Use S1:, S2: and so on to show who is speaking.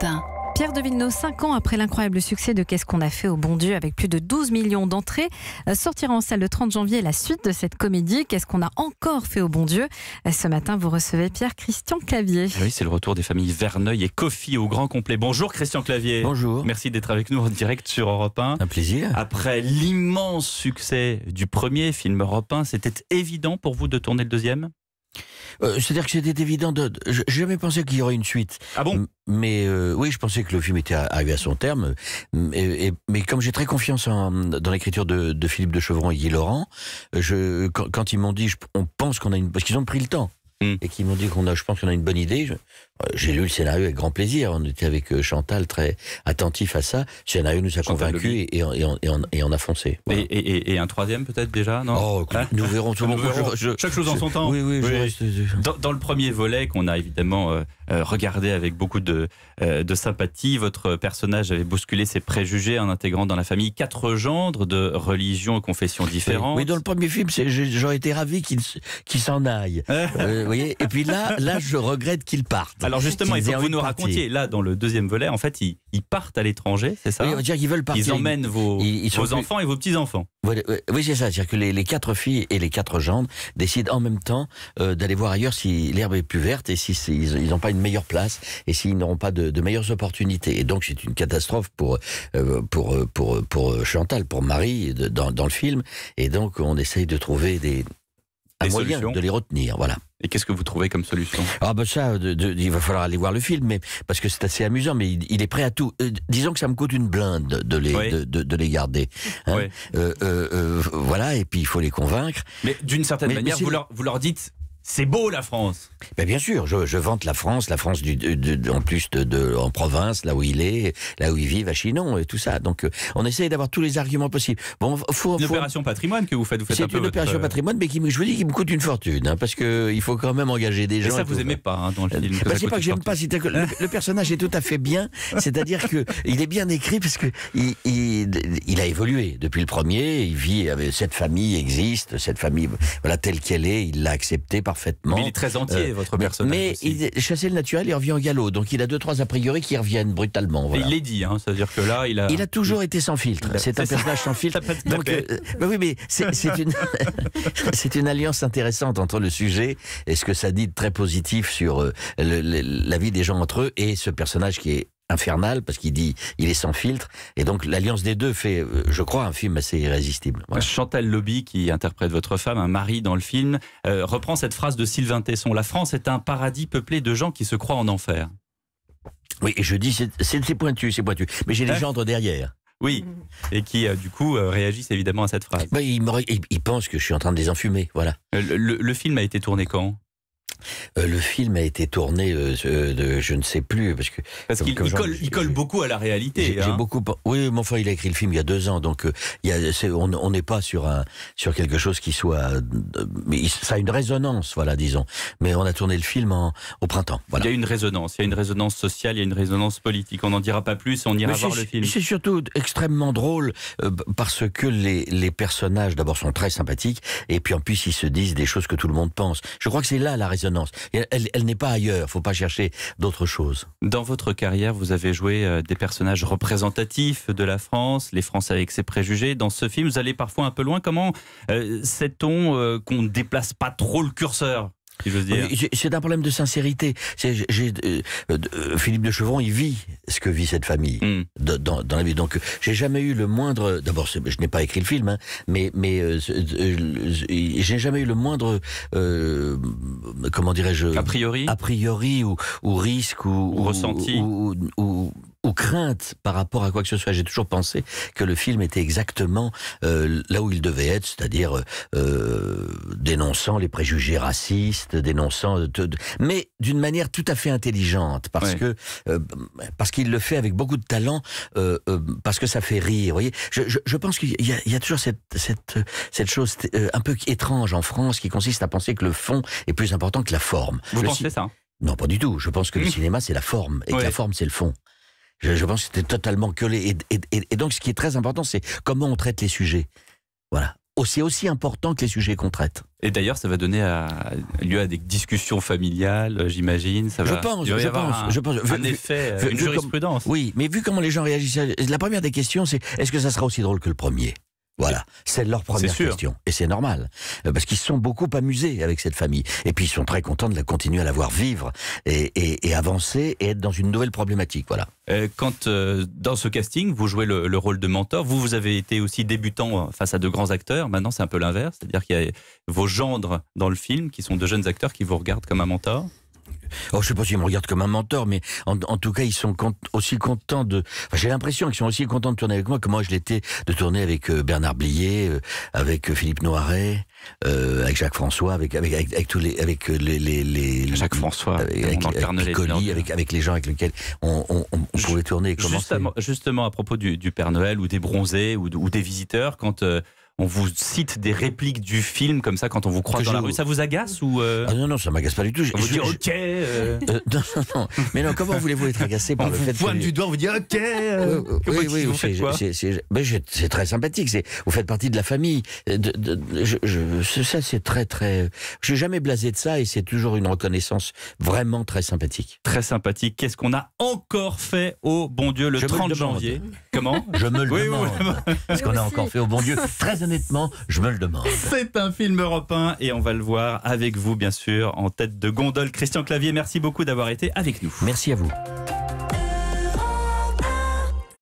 S1: Europe 1. Pierre de Villeneuve, 5 ans après l'incroyable succès de Qu'est-ce qu'on a fait au bon Dieu, avec plus de 12 millions d'entrées, sortira en salle le 30 janvier la suite de cette comédie. Qu'est-ce qu'on a encore fait au bon Dieu? Ce matin, vous recevez Pierre-Christian Clavier.
S2: Oui, c'est le retour des familles Verneuil et Coffy au grand complet. Bonjour Christian Clavier.
S3: Bonjour.
S2: Merci d'être avec nous en direct sur Europe 1.
S3: Un plaisir.
S2: Après l'immense succès du premier film Europe 1, c'était évident pour vous de tourner le deuxième?
S3: C'est-à-dire que c'était évident j'ai jamais pensé qu'il y aurait une suite.
S2: Ah bon?
S3: Mais oui, je pensais que le film était arrivé à son terme. Mais comme j'ai très confiance dans l'écriture de Philippe de Chevron et Guy Laurent, quand ils m'ont dit, on pense qu'on a une... Parce qu'ils ont pris le temps. Et qu'ils m'ont dit je pense qu'on a une bonne idée. J'ai lu le scénario avec grand plaisir. On était avec Chantal très attentif à ça. Le scénario nous a convaincus et on a foncé. Voilà.
S2: Et un troisième peut-être déjà, non?
S3: Nous verrons tout le monde.
S2: Chaque chose en son temps.
S3: Oui. Je reste...
S2: Dans le premier volet qu'on a évidemment regardé avec beaucoup de sympathie, votre personnage avait bousculé ses préjugés en intégrant dans la famille 4 gendres de religions et confessions différentes.
S3: Oui, dans le premier film, j'aurais été ravi qu'il s'en aille. Vous voyez, et puis là, je regrette qu'ils partent.
S2: Alors justement, il faut que vous nous racontiez. Là, dans le deuxième volet, en fait, ils partent à l'étranger, c'est ça?
S3: Oui, on va dire qu'ils veulent partir.
S2: Ils emmènent vos enfants et vos petits-enfants.
S3: Oui, c'est ça. C'est-à-dire que les 4 filles et les 4 gendres décident en même temps d'aller voir ailleurs si l'herbe est plus verte et s'ils n'ont pas une meilleure place et s'ils n'auront pas de meilleures opportunités. Et donc, c'est une catastrophe pour Chantal, pour Marie, dans le film. Et donc, on essaye de trouver un moyen de les retenir, voilà.
S2: Et qu'est-ce que vous trouvez comme solution?
S3: Ah ben ça, il va falloir aller voir le film, parce que c'est assez amusant, mais il est prêt à tout. Disons que ça me coûte une blinde de les garder. Hein. Voilà, et puis il faut les convaincre.
S2: Mais d'une certaine manière, vous leur dites... C'est beau la France.
S3: Ben bien sûr, je vante la France en plus en province, là où il est, là où ils vivent à Chinon et tout ça. Donc on essaye d'avoir tous les arguments possibles. Bon,
S2: une opération patrimoine que vous faites.
S3: C'est une opération patrimoine, mais je vous dis qu'il me coûte une fortune, parce que il faut quand même engager des gens.
S2: Et ça vous aimez pas dans le film?
S3: C'est pas que j'aime pas. Le personnage est tout à fait bien. C'est-à-dire que il est bien écrit parce que il a évolué depuis le premier. Il vit avec cette famille existe, cette famille voilà telle qu'elle est. Il l'a acceptée parfaitement.
S2: Mais il est très entier, votre personnage.
S3: Mais chasser le naturel, il revient au galop. Donc il a 2-3 a priori qui reviennent brutalement. Voilà.
S2: Et il l'est dit, c'est-à-dire que là, il a toujours
S3: été sans filtre. C'est un personnage sans filtre. Donc, oui, mais c'est une alliance intéressante entre le sujet et ce que ça dit de très positif sur la vie des gens entre eux et ce personnage qui est infernal parce qu'il dit il est sans filtre et donc l'alliance des deux fait je crois un film assez irrésistible. Voilà.
S2: Chantal Lobby qui interprète votre femme, un mari dans le film, reprend cette phrase de Sylvain Tesson: la France est un paradis peuplé de gens qui se croient en enfer.
S3: Oui, et je dis c'est pointu, mais j'ai les gendres derrière.
S2: Oui, et qui du coup réagissent évidemment à cette phrase.
S3: Ils pensent que je suis en train de les enfumer, voilà.
S2: Le film a été tourné quand?
S3: Le film a été tourné, je ne sais plus, parce
S2: qu'il colle beaucoup à la réalité.
S3: Oui, mais enfin, il a écrit le film il y a 2 ans, donc on n'est pas sur quelque chose qui soit, mais ça a une résonance, voilà, disons. Mais on a tourné le film au printemps. Voilà.
S2: Il y a une résonance sociale, il y a une résonance politique. On n'en dira pas plus, on ira voir le film.
S3: C'est surtout extrêmement drôle parce que les personnages, d'abord, sont très sympathiques, et puis en plus ils se disent des choses que tout le monde pense. Je crois que c'est là la résonance. Elle n'est pas ailleurs, faut pas chercher d'autres choses.
S2: Dans votre carrière, vous avez joué des personnages représentatifs de la France, les Français avec ses préjugés. Dans ce film, vous allez parfois un peu loin. Comment sait-on qu'on ne déplace pas trop le curseur ? Si j'ose dire.
S3: C'est un problème de sincérité. Philippe de Chevron, il vit ce que vit cette famille dans la vie. Donc, j'ai jamais eu le moindre. D'abord, je n'ai pas écrit le film, mais j'ai jamais eu le moindre. Comment dirais-je?
S2: A priori
S3: ou risque ou
S2: ressenti
S3: ou crainte par rapport à quoi que ce soit. J'ai toujours pensé que le film était exactement là où il devait être, c'est-à-dire dénonçant les préjugés racistes, mais d'une manière tout à fait intelligente, parce qu'il le fait avec beaucoup de talent, parce que ça fait rire. Vous voyez, je pense qu'il y a toujours cette chose un peu étrange en France qui consiste à penser que le fond est plus important que la forme.
S2: Vous pensez ça?
S3: Non, pas du tout. Je pense que le cinéma c'est la forme et que la forme c'est le fond. Je pense que c'était totalement collé. Et donc, ce qui est très important, c'est comment on traite les sujets. Voilà. C'est aussi important que les sujets qu'on traite.
S2: Et d'ailleurs, ça va donner lieu à des discussions familiales, j'imagine. Ça va,
S3: Je pense.
S2: Un effet, une jurisprudence.
S3: Oui, mais vu comment les gens réagissent, la première des questions, c'est est-ce que ça sera aussi drôle que le premier ? Voilà, c'est leur première question. Et c'est normal, parce qu'ils se sont beaucoup amusés avec cette famille. Et puis ils sont très contents de la continuer à la voir vivre et avancer et être dans une nouvelle problématique. Voilà.
S2: Quand dans ce casting, vous jouez le rôle de mentor, vous avez été aussi débutant face à de grands acteurs. Maintenant, c'est un peu l'inverse, c'est-à-dire qu'il y a vos gendres dans le film qui sont de jeunes acteurs qui vous regardent comme un mentor.
S3: Oh, je sais pas s'ils me regardent comme un mentor, mais en tout cas, ils sont aussi contents de... Enfin, j'ai l'impression qu'ils sont aussi contents de tourner avec moi que moi, je l'étais de tourner avec Bernard Blier, avec Philippe Noiret, avec Jacques François, avec tous les... Avec les
S2: Jacques François,
S3: avec Piccoli, avec les gens avec lesquels on pouvait tourner et commencer.
S2: Justement, à propos du Père Noël ou des bronzés ou des visiteurs, quand... on vous cite des répliques du film comme ça quand on vous croise dans la rue. Ça vous agace ou
S3: Ah non, ça m'agace pas du tout.
S2: On vous dit OK.
S3: Non. Mais non, comment voulez-vous être agacé par le fait que...
S2: On vous pointe du doigt, on vous dit OK.
S3: Oui, c'est très sympathique. Vous faites partie de la famille. Ça, c'est très, très... Je n'ai jamais blasé de ça et c'est toujours une reconnaissance vraiment très sympathique.
S2: Très sympathique. Qu'est-ce qu'on a encore fait au bon Dieu le 30 janvier? Comment?
S3: Je me le demande. Qu'est-ce qu'on a encore fait au bon Dieu? Très honnêtement, je me le demande.
S2: C'est un film européen et on va le voir avec vous, bien sûr, en tête de gondole. Christian Clavier, merci beaucoup d'avoir été avec nous.
S3: Merci à vous.